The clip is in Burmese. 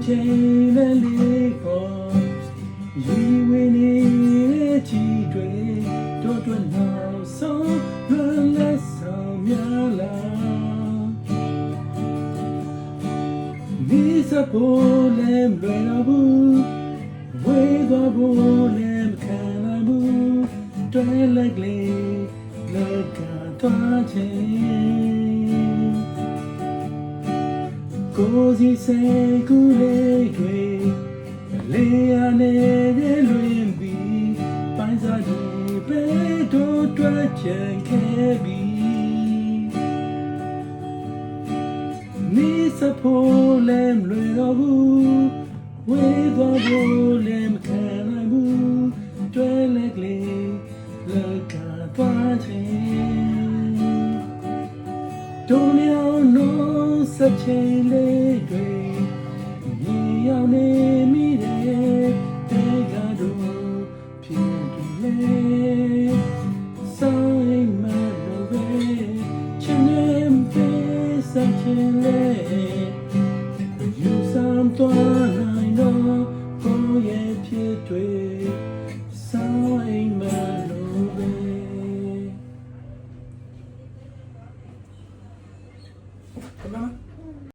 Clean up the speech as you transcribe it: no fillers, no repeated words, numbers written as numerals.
ချိန်နဲ့လေးခေါ်ရီဝင်းနေတဲ့ချီတွေတို့တွန်းနောက်ဆုံးလွန်လက်ဆောင်များလားဒီစပေါ်လည်းမလွယ်တော့ဘူးဝေးသွားဖို့လည်းမခံနိုင်ဘူးတွဲလက်ကလေးလက်ကသွားချိန်ကိုစီစိတ်ကူးလေးတွေလေးရနေတဲ့လွင်ပြီးပိုင်းစားကြီးပဲတို့တွဲချင်ခဲ့ပြီးမိစဖို့လည်းမလွယ်တော့ဘူးဝေးသွားဖို့လည်းမခံနိုင်ဘူးတွဲလက်ကလေးလက်ကသွားချင်းတို့လျောင်းလို့စချိန်လေးတွေမြင်ရောက်နေမိတယ်တေကတော့ဖြစ်တယ်